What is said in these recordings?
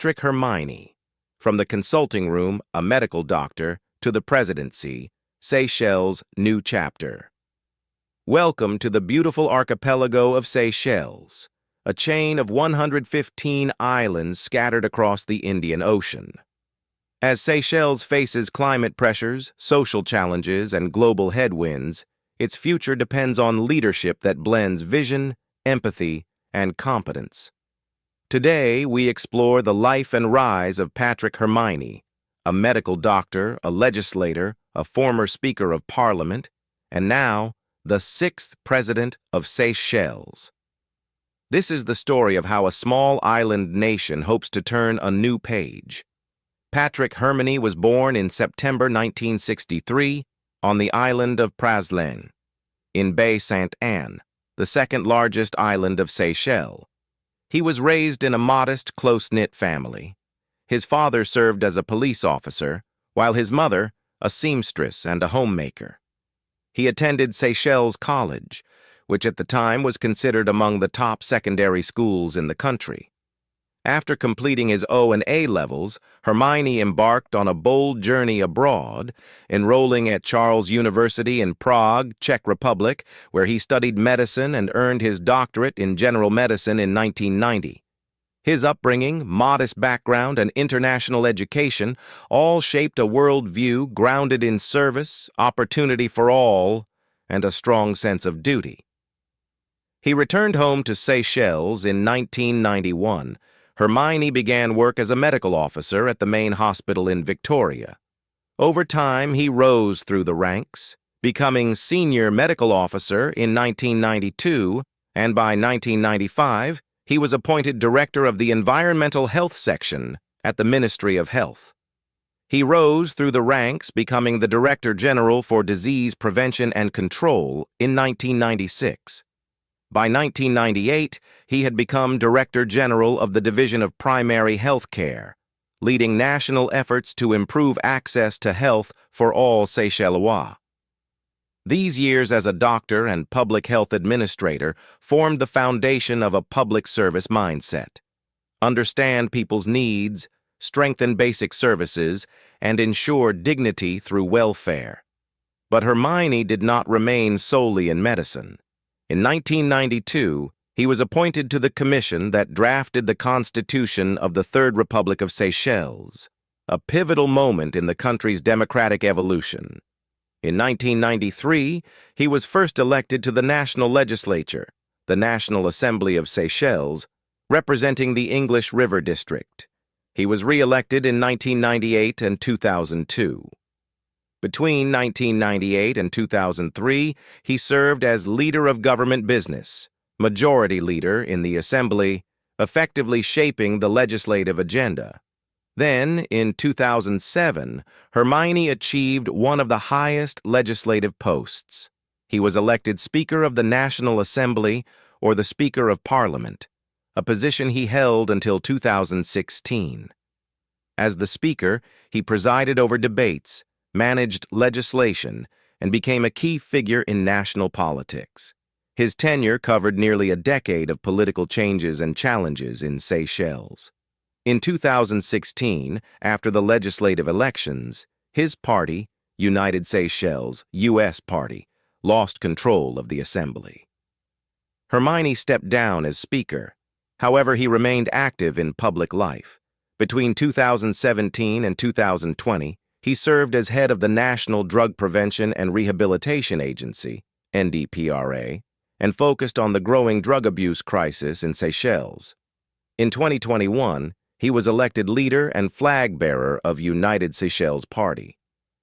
Patrick Herminie. From the consulting room, a medical doctor, to the presidency, Seychelles' new chapter. Welcome to the beautiful archipelago of Seychelles, a chain of 115 islands scattered across the Indian Ocean. As Seychelles faces climate pressures, social challenges, and global headwinds, its future depends on leadership that blends vision, empathy, and competence. Today, we explore the life and rise of Patrick Herminie, a medical doctor, a legislator, a former Speaker of Parliament, and now, the 6th President of Seychelles. This is the story of how a small island nation hopes to turn a new page. Patrick Herminie was born in September 1963 on the island of Praslin, in Baie Sainte-Anne, the second largest island of Seychelles. He was raised in a modest, close-knit family. His father served as a police officer, while his mother, a seamstress and a homemaker. He attended Seychelles College, which at the time was considered among the top secondary schools in the country. After completing his O and A levels, Herminie embarked on a bold journey abroad, enrolling at Charles University in Prague, Czech Republic, where he studied medicine and earned his doctorate in general medicine in 1990. His upbringing, modest background, and international education all shaped a worldview grounded in service, opportunity for all, and a strong sense of duty. He returned home to Seychelles in 1991. Herminie began work as a medical officer at the main hospital in Victoria. Over time, he rose through the ranks, becoming senior medical officer in 1992, and by 1995, he was appointed director of the Environmental Health Section at the Ministry of Health. He rose through the ranks, becoming the Director General for Disease Prevention and Control in 1996. By 1998, he had become Director General of the Division of Primary Health Care, leading national efforts to improve access to health for all Seychellois. These years as a doctor and public health administrator formed the foundation of a public service mindset. Understand people's needs, strengthen basic services, and ensure dignity through welfare. But Herminie did not remain solely in medicine. In 1992, he was appointed to the commission that drafted the Constitution of the Third Republic of Seychelles, a pivotal moment in the country's democratic evolution. In 1993, he was first elected to the national legislature, the National Assembly of Seychelles, representing the English River District. He was re-elected in 1998 and 2002. Between 1998 and 2003, he served as leader of government business, majority leader in the Assembly, effectively shaping the legislative agenda. Then, in 2007, Herminie achieved one of the highest legislative posts. He was elected Speaker of the National Assembly, or the Speaker of Parliament, a position he held until 2016. As the Speaker, he presided over debates, managed legislation, and became a key figure in national politics. His tenure covered nearly a decade of political changes and challenges in Seychelles. In 2016, after the legislative elections, his party, United Seychelles, U.S. Party, lost control of the assembly. Herminie stepped down as Speaker. However, he remained active in public life. Between 2017 and 2020, he served as head of the National Drug Prevention and Rehabilitation Agency, NDPRA, and focused on the growing drug abuse crisis in Seychelles. In 2021, he was elected leader and flag bearer of United Seychelles Party,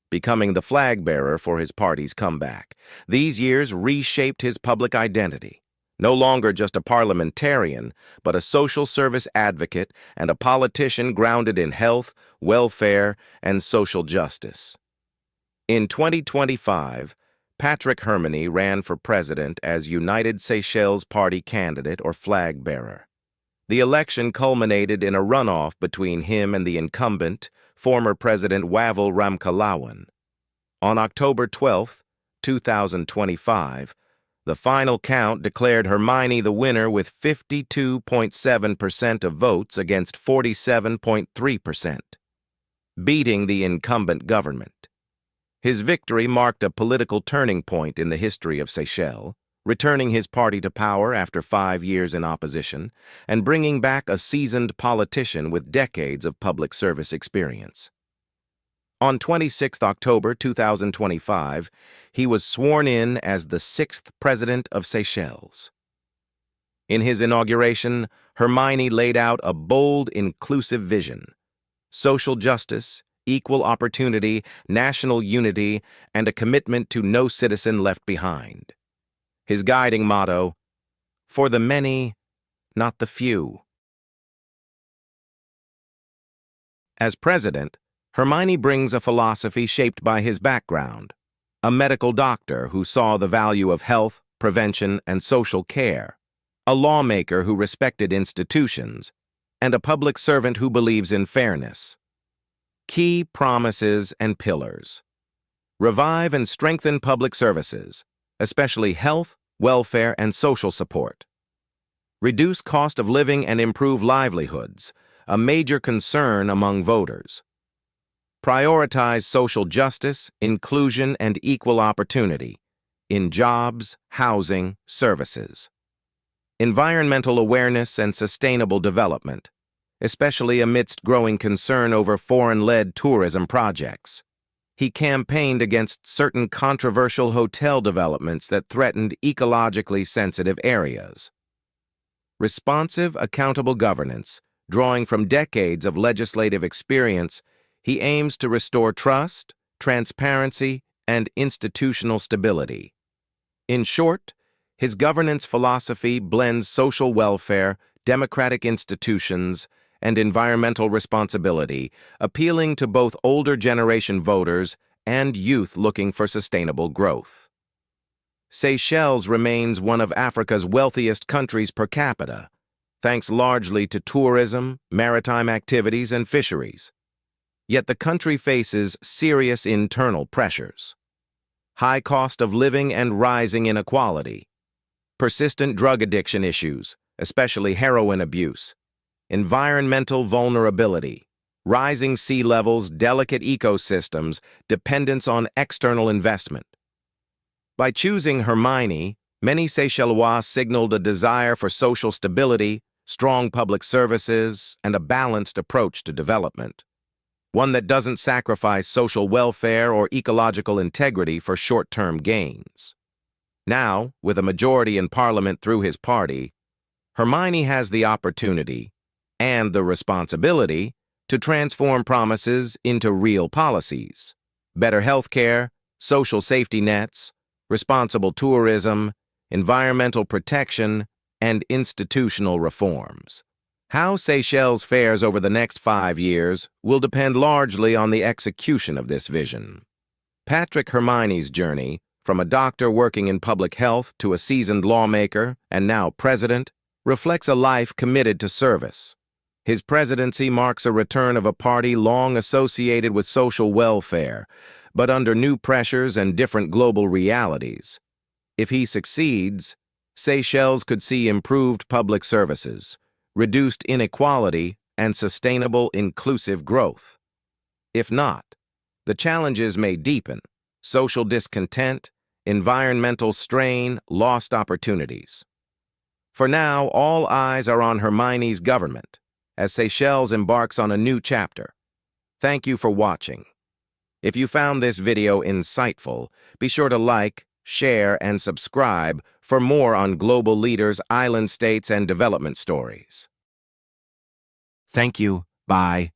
becoming the flag bearer for his party's comeback. These years reshaped his public identity. No longer just a parliamentarian, but a social service advocate and a politician grounded in health, welfare, and social justice. In 2025, Patrick Herminie ran for president as United Seychelles Party candidate or flag bearer. The election culminated in a runoff between him and the incumbent, former President Wavel Ramkalawan. On October 12, 2025, The final count declared Hermione the winner with 52.7% of votes against 47.3%, beating the incumbent government. His victory marked a political turning point in the history of Seychelles, returning his party to power after 5 years in opposition and bringing back a seasoned politician with decades of public service experience. On 26 October 2025, he was sworn in as the 6th president of Seychelles. In his inauguration, Hermione laid out a bold, inclusive vision: social justice, equal opportunity, national unity, and a commitment to no citizen left behind. His guiding motto: for the many, not the few. As president, Hermione brings a philosophy shaped by his background: a medical doctor who saw the value of health, prevention, and social care, a lawmaker who respected institutions, and a public servant who believes in fairness. Key promises and pillars: revive and strengthen public services, especially health, welfare, and social support. Reduce cost of living and improve livelihoods, a major concern among voters. Prioritize social justice, inclusion, and equal opportunity in jobs, housing, services. Environmental awareness and sustainable development, especially amidst growing concern over foreign-led tourism projects. He campaigned against certain controversial hotel developments that threatened ecologically sensitive areas. Responsive, accountable governance, drawing from decades of legislative experience, he aims to restore trust, transparency, and institutional stability. In short, his governance philosophy blends social welfare, democratic institutions, and environmental responsibility, appealing to both older generation voters and youth looking for sustainable growth. Seychelles remains one of Africa's wealthiest countries per capita, thanks largely to tourism, maritime activities, and fisheries. Yet the country faces serious internal pressures: high cost of living and rising inequality, persistent drug addiction issues, especially heroin abuse, environmental vulnerability, rising sea levels, delicate ecosystems, dependence on external investment. By choosing Hermione, many Seychellois signaled a desire for social stability, strong public services, and a balanced approach to development. One that doesn't sacrifice social welfare or ecological integrity for short-term gains. Now, with a majority in Parliament through his party, Hermione has the opportunity and the responsibility to transform promises into real policies: better health care, social safety nets, responsible tourism, environmental protection, and institutional reforms. How Seychelles fares over the next 5 years will depend largely on the execution of this vision. Patrick Herminie's journey, from a doctor working in public health to a seasoned lawmaker and now president, reflects a life committed to service. His presidency marks a return of a party long associated with social welfare, but under new pressures and different global realities. If he succeeds, Seychelles could see improved public services, reduced inequality, and sustainable inclusive growth. If not, the challenges may deepen: social discontent, environmental strain, lost opportunities. For now, all eyes are on Hermione's government, as Seychelles embarks on a new chapter. Thank you for watching. If you found this video insightful, be sure to like, share, and subscribe for more on global leaders, island states, and development stories. Thank you. Bye.